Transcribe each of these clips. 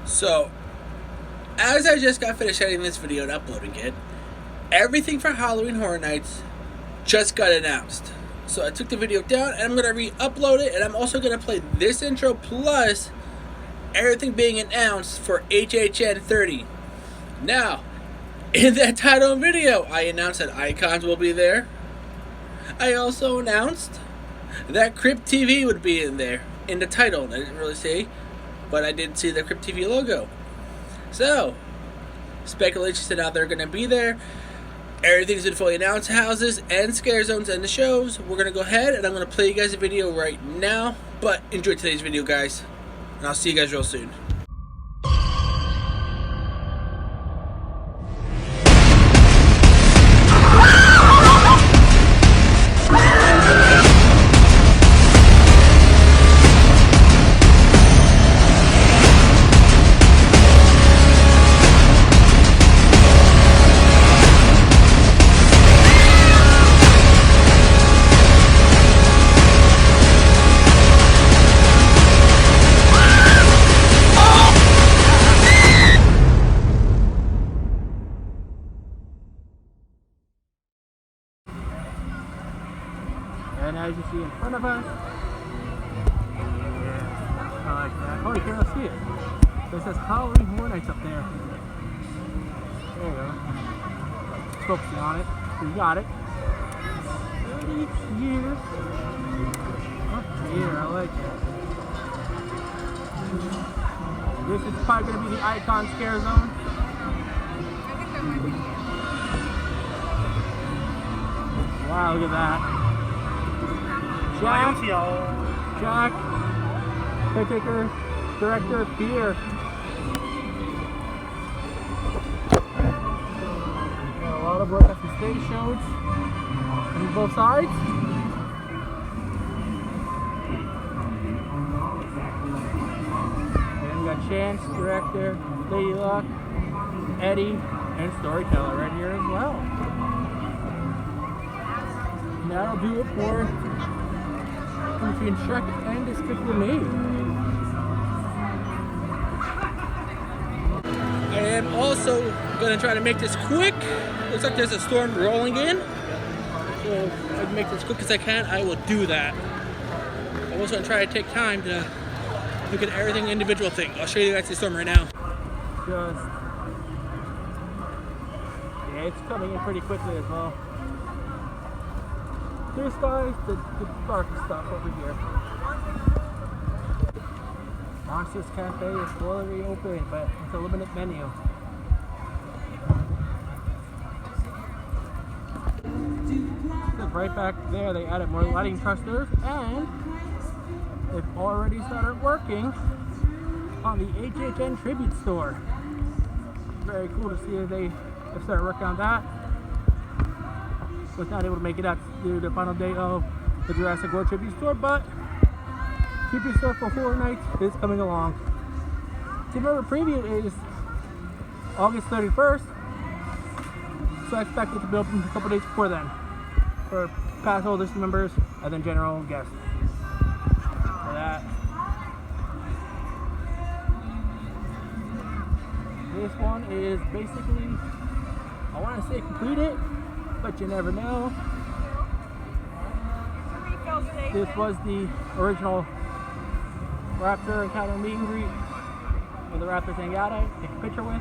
So, as I just got finished editing this video and uploading it, everything for Halloween Horror Nights just got announced. So I took the video down and I'm going to re-upload it, and I'm also going to play this intro plus everything being announced for HHN 30. Now, in that title and video, I announced that icons will be there. I also announced that Crypt TV would be in there, in the title. I didn't really say, but I did see the Crypt TV logo. So, speculations that now they're going to be there. Everything's been fully announced, houses and scare zones and the shows. We're going to go ahead and I'm going to play you guys a video right now. But enjoy today's video, guys. And I'll see you guys real soon. And as you see in front of us, yeah, I like that. Oh, you can't see it. So it says Halloween Horror Nights up there. There you go. Just focusing on it. You got it. 30 years. Up here, I like it. This is probably going to be the icon scare zone. Wow, look at that. Jack, caretaker, director, Peter. Got a lot of work at the stage shows on both sides. And we got Chance, director, Lady Luck, Eddie, and storyteller right here as well. And that'll do it for between Shrek and Despicable Me. I am also going to try to make this quick. Looks like there's a storm rolling in. So if I can make this as quick as I can, I will do that. I'm also going to try to take time to look at everything individual thing. I'll show you guys the storm right now. Yeah, it's coming in pretty quickly as well. Here's guys, the dark stuff over here. Monsters Cafe is fully open, but it's a limited menu. Look, right back there, they added more lighting trusters, and they've already started working on the HHN Tribute Store. Very cool to see that they have started working on that. Was not able to make it out to the final day of the Jurassic World Tribute Store, but Tribute Store for Horror Nights is coming along. So remember, preview is August 31st, so I expect it to be open a couple days before then for pass holders, members, and then general guests. For that, this one is basically, I want to say completed, but you never know. This was the original Raptor Encounter meet and greet with the Raptors hang out at, take a picture with,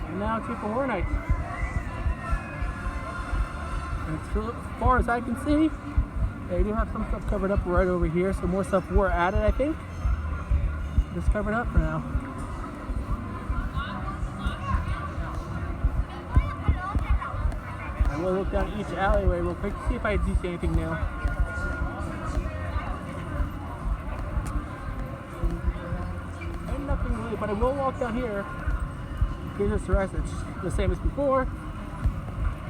and now it's here for Horror Nights. And as far as I can see, they do have some stuff covered up right over here, so more stuff were added, I think. Just covered up for now. We'll look down each alleyway real quick to see if I do see anything new. And nothing really, but I will walk down here. Here's the rest, it's the same as before.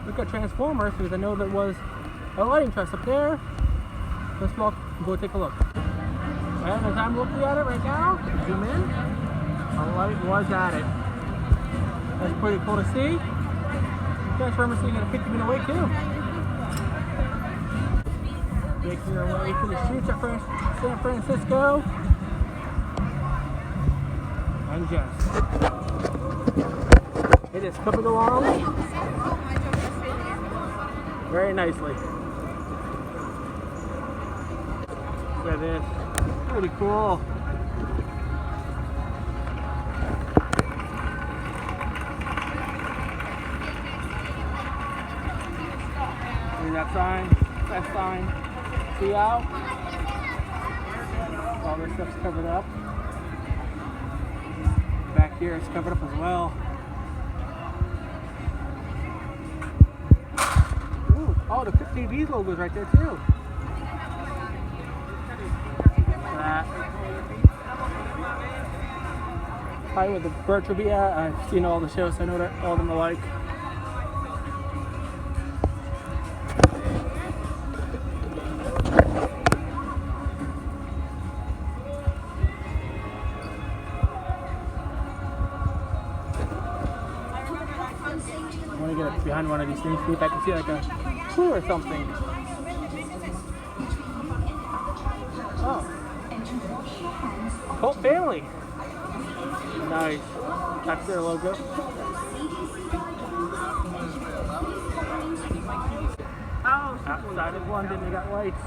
Look at Transformers, because I know there was a lighting truss up there. Let's walk and go take a look. And as I'm looking at it right now, zoom in, a light was added. That's pretty cool to see. Transformers are going to pick them away too. Making our way to the streets of San Francisco. and Jess. It is coming along very nicely. Look at this. Pretty cool. See that sign? That sign. See out? All this stuff's covered up. Back here it's covered up as well. Ooh, oh, the Quick TV's logo is right there too. That. Probably where the Birch will be at. I've seen all the shows, so I know what all of them are like. I want to get behind one of these things, see if I can see like a clue or something. Oh. Cult Family. Nice. That's their logo. Outside of London, they got lights.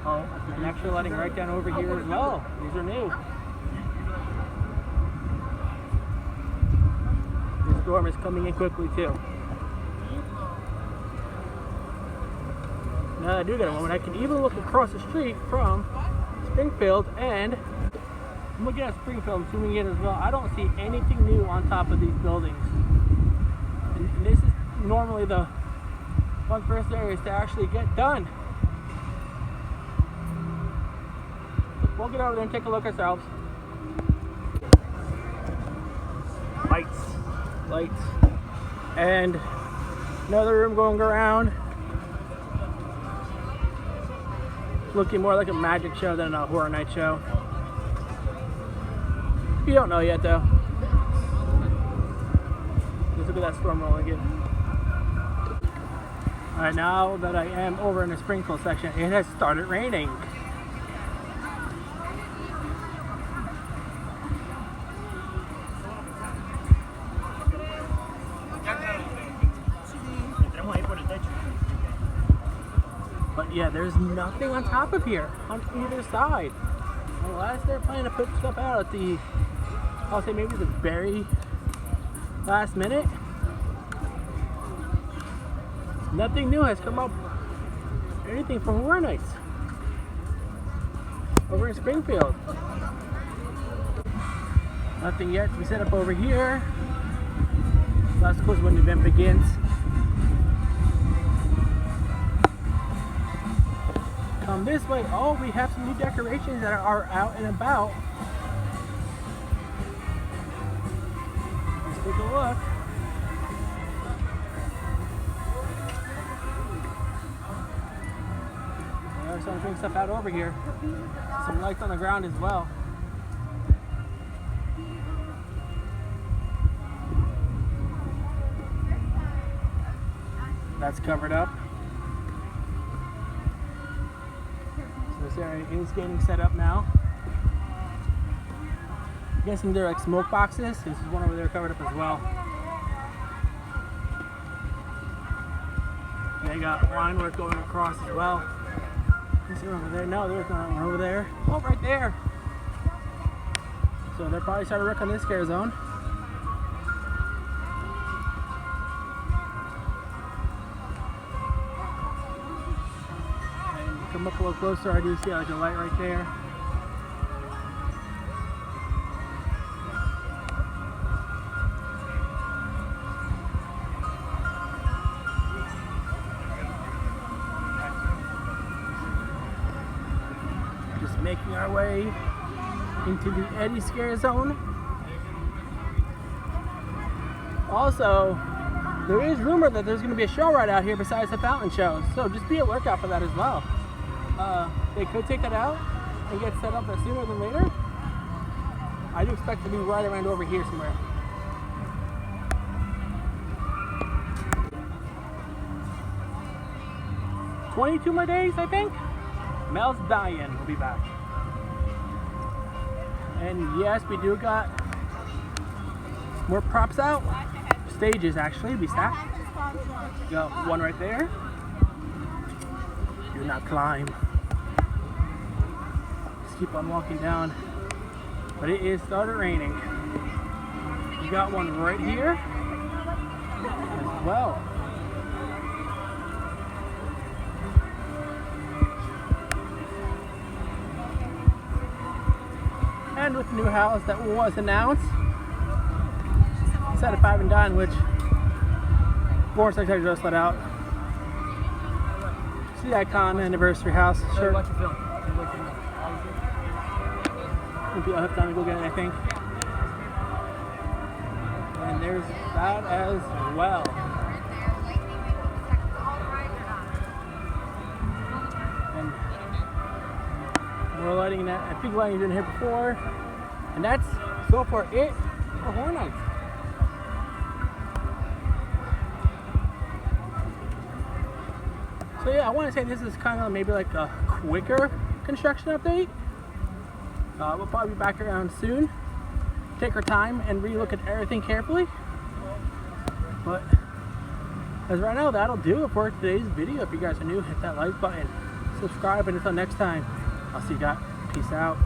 Oh, and extra lighting right down over here as well. These are new. The storm is coming in quickly too. Now that I do get a moment, I can even look across the street from Springfield, and I'm looking at Springfield and zooming in as well. I don't see anything new on top of these buildings. And this is normally the one first areas to actually get done. We'll get over there and take a look ourselves. Lights. And another room going around. Looking more like a magic show than a horror night show. You don't know yet though. Just look at that storm rolling in. Alright, now that I am over in the Springfield section, it has started raining. But yeah, there's nothing on top of here on either side. Unless they're planning to put stuff out at the, I'll say maybe the very last minute. Nothing new has come up. Anything from Horror Nights over in Springfield. Nothing yet to be set up over here. That's of course when the event begins. Come this way. Oh, we have some new decorations that are out and about. Let's take a look. There's some big stuff out over here. Some lights on the ground as well. That's covered up. This area is getting set up now. I'm guessing they're like smoke boxes. This is one over there covered up as well. They got line work going across as well. Is there over there? No, there's not one over there. Oh, right there. So they're probably starting to work on this scare zone. Come up a little closer, I do see like a light right there. Just making our way into the Eddie Scare Zone. Also, there is rumor that there's going to be a show right out here besides the fountain show, so just be a lookout for that as well. They could take that out and get set up sooner than later. I do expect to be right around over here somewhere. "22 more days, I think. Mel's dying. We'll be back. And yes, we do got More props out. Stages actually to be stacked. Got one right there. Do not climb. Just keep on walking down. But it is started raining. You got one right here as well. And with the new house that was announced, set at 5 and Dine, which Board Secretary just let out. It's the Icon Anniversary House shirt. Will be up time to go get it, I think. And there's that as well. And more lighting that I think lighting's been here before. And that's so far it for Horror Nights. So yeah, I want to say this is kind of maybe like a quicker construction update. We'll probably be back around soon. Take our time and relook at everything carefully. But as right now, that'll do it for today's video. If you guys are new, hit that like button, subscribe, and until next time, I'll see you guys. Peace out.